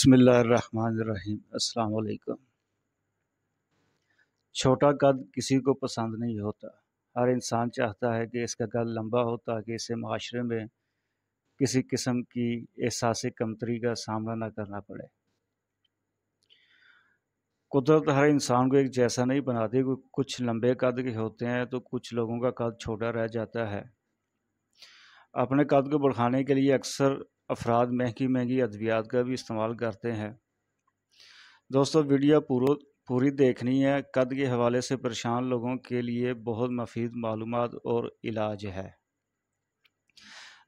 بسم اللہ الرحمن الرحیم۔ السلام علیکم۔ چھوٹا قد کسی کو پسند نہیں ہوتا۔ ہر انسان چاہتا ہے کہ اس کا قد لمبا ہو تاکہ اسے معاشرے میں کسی قسم کی احساس کمتری کا سامنا نہ کرنا پڑے۔ قدرت ہر انسان کو ایک جیسا نہیں بناتی، کچھ لمبے قد کے ہوتے ہیں تو کچھ لوگوں کا قد چھوٹا رہ جاتا ہے۔ اپنے قد کو بڑھانے کے لیے اکثر افراد مہنگی ادویات کا بھی استعمال کرتے ہیں۔ دوستو، ویڈیو پوری دیکھنی ہے۔ قد کے حوالے سے پریشان لوگوں کے لیے بہت مفید معلومات اور علاج ہے۔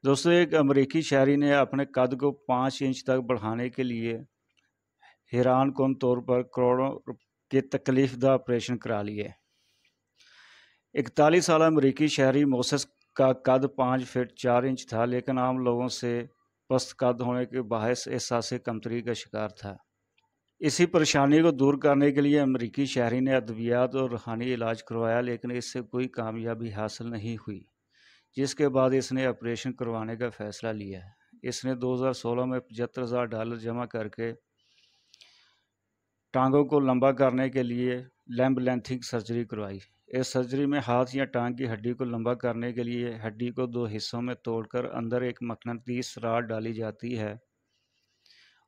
دوستو، ایک امریکی شہری نے اپنے قد کو 5 انچ تک بڑھانے کے لیے حیران کن طور پر کروڑوں کے تکلیف دہ آپریشن کرا لیے۔ 41 سالہ امریکی شہری موسس کا قد 5 فٹ 4 انچ تھا، لیکن عام لوگوں سے پست قد ہونے کے باعث احساس کمتری کا شکار تھا۔ اسی پریشانی کو دور کرنے کے لیے امریکی شہری نے ادویات اور روحانی علاج کروایا، لیکن اس سے کوئی کامیابی حاصل نہیں ہوئی، جس کے بعد اس نے آپریشن کروانے کا فیصلہ لیا۔ اس نے 2016 میں $75,000 جمع کر کے ٹانگوں کو لمبا کرنے کے لیے لیمب لینتھنگ سرجری کروائی۔ اس سرجری میں ہاتھ یا ٹانگ کی ہڈی کو لمبا کرنے کے لیے ہڈی کو 2 حصوں میں توڑ کر اندر ایک مقناطیسی راڈ ڈالی جاتی ہے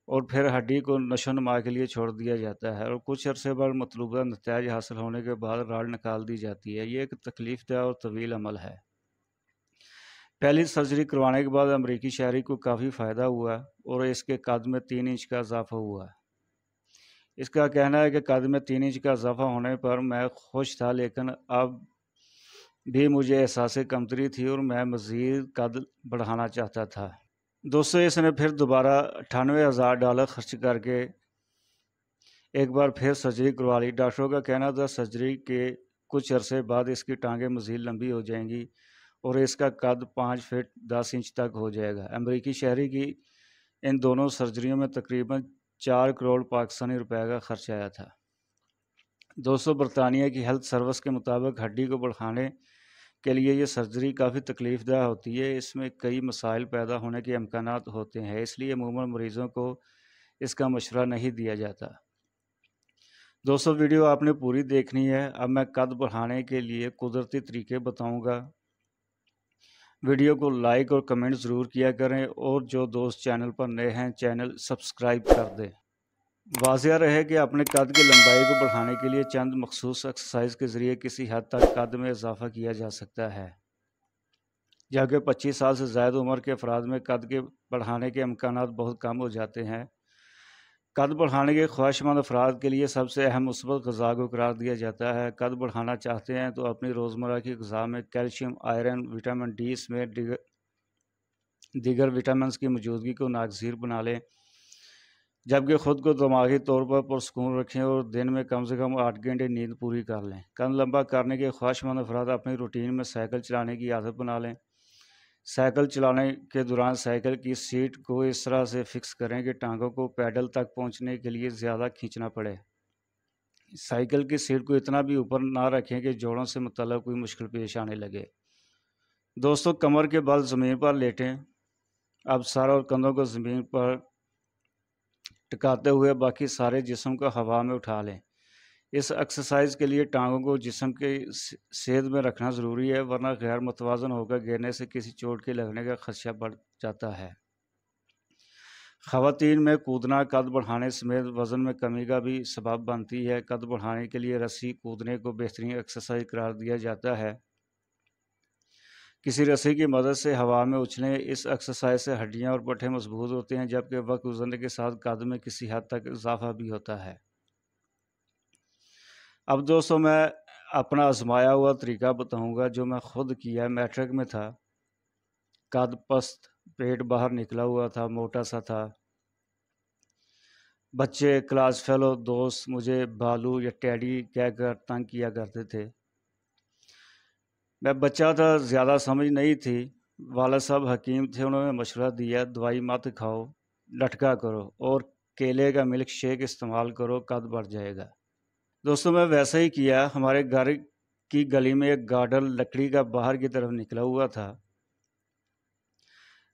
اور پھر ہڈی کو نشو و نما کے لیے چھوڑ دیا جاتا ہے، اور کچھ عرصے بعد مطلوبہ نتائج حاصل ہونے کے بعد راڈ نکال دی جاتی ہے۔ یہ ایک تکلیف دہ اور طویل عمل ہے۔ پہلی سرجری کروانے کے بعد امریکی شہری کو کافی فائدہ ہوا اور اس کے قد میں 3 انچ کا اضافہ ہوا۔ اس کا کہنا ہے کہ قد میں 3 انچ کا اضافہ ہونے پر میں خوش تھا، لیکن اب بھی مجھے احساس کمتری تھی اور میں مزید قد بڑھانا چاہتا تھا۔ دوستو، اس نے پھر دوبارہ $98,000 خرچ کر کے ایک بار پھر سرجری کروا لی۔ ڈاکٹروں کا کہنا تھا سرجری کے کچھ عرصے بعد اس کی ٹانگیں مزید لمبی ہو جائیں گی اور اس کا قد 5 فٹ 10 انچ تک ہو جائے گا۔ امریکی شہری کی ان دونوں سرجریوں میں تقریباً 4 کروڑ پاکستانی روپے کا خرچ آیا تھا۔ دوستو، برطانیہ کی ہیلتھ سروس کے مطابق ہڈی کو بڑھانے کے لیے یہ سرجری کافی تکلیف دہ ہوتی ہے۔ اس میں کئی مسائل پیدا ہونے کے امکانات ہوتے ہیں، اس لیے عموماً مریضوں کو اس کا مشورہ نہیں دیا جاتا۔ دوستو، ویڈیو آپ نے پوری دیکھنی ہے۔ اب میں قد بڑھانے کے لیے قدرتی طریقے بتاؤں گا۔ ویڈیو کو لائک اور کمنٹ ضرور کیا کریں، اور جو دوست چینل پر نئے ہیں چینل سبسکرائب کر دیں۔ واضح رہے کہ اپنے قد کی لمبائی کو بڑھانے کے لیے چند مخصوص ایکسرسائز کے ذریعے کسی حد تک قد میں اضافہ کیا جا سکتا ہے، جبکہ 25 سال سے زائد عمر کے افراد میں قد کے بڑھانے کے امکانات بہت کم ہو جاتے ہیں۔ قد بڑھانے کے خواہش مند افراد کے لیے سب سے اہم مثبت غذا کو قرار دیا جاتا ہے۔ قد بڑھانا چاہتے ہیں تو اپنی روزمرہ کی غذا میں کیلشیم، آئرن، وٹامن ڈی سمیت دیگر وٹامنز کی موجودگی کو ناگزیر بنا لیں، جبکہ خود کو دماغی طور پر پرسکون رکھیں اور دن میں کم سے کم 8 گھنٹے نیند پوری کر لیں۔ قد لمبا کرنے کے خواہش مند افراد اپنی روٹین میں سائیکل چلانے کی عادت بنا لیں۔ سائیکل چلانے کے دوران سائیکل کی سیٹ کو اس طرح سے فکس کریں کہ ٹانگوں کو پیڈل تک پہنچنے کے لیے زیادہ کھینچنا پڑے۔ سائیکل کی سیٹ کو اتنا بھی اوپر نہ رکھیں کہ جوڑوں سے متعلق کوئی مشکل پیش آنے لگے۔ دوستو، کمر کے بل زمین پر لیٹیں۔ اب سر اور کندھوں کو زمین پر ٹکاتے ہوئے باقی سارے جسم کو ہوا میں اٹھا لیں۔ اس ایکسرسائز کے لیے ٹانگوں کو جسم کے سیدھ میں رکھنا ضروری ہے، ورنہ غیر متوازن ہو کر گرنے سے کسی چوٹ کے لگنے کا خدشہ بڑھ جاتا ہے۔ خواتین میں کودنا قد بڑھانے سمیت وزن میں کمی کا بھی سبب بنتی ہے۔ قد بڑھانے کے لیے رسی کودنے کو بہترین ایکسرسائز قرار دیا جاتا ہے۔ کسی رسی کی مدد سے ہوا میں اچھلیں۔ اس ایکسرسائز سے ہڈیاں اور پٹھے مضبوط ہوتے ہیں، جبکہ وقت گزرنے کے ساتھ قد میں کسی حد تک اضافہ بھی ہوتا ہے۔ اب دوستو، میں اپنا آزمایا ہوا طریقہ بتاؤں گا جو میں خود کیا۔ میٹرک میں تھا، قد پست، پیٹ باہر نکلا ہوا تھا، موٹا سا تھا۔ بچے، کلاس فیلو، دوست مجھے بالو یا ٹیڈی کہہ کر تنگ کیا کرتے تھے۔ میں بچہ تھا، زیادہ سمجھ نہیں تھی۔ والد صاحب حکیم تھے، انہوں نے مشورہ دیا دوائی مت کھاؤ، لٹکا کرو اور کیلے کا ملک شیک استعمال کرو، قد بڑھ جائے گا۔ دوستو، میں ویسا ہی کیا۔ ہمارے گھر کی گلی میں ایک گارڈن لکڑی کا باہر کی طرف نکلا ہوا تھا۔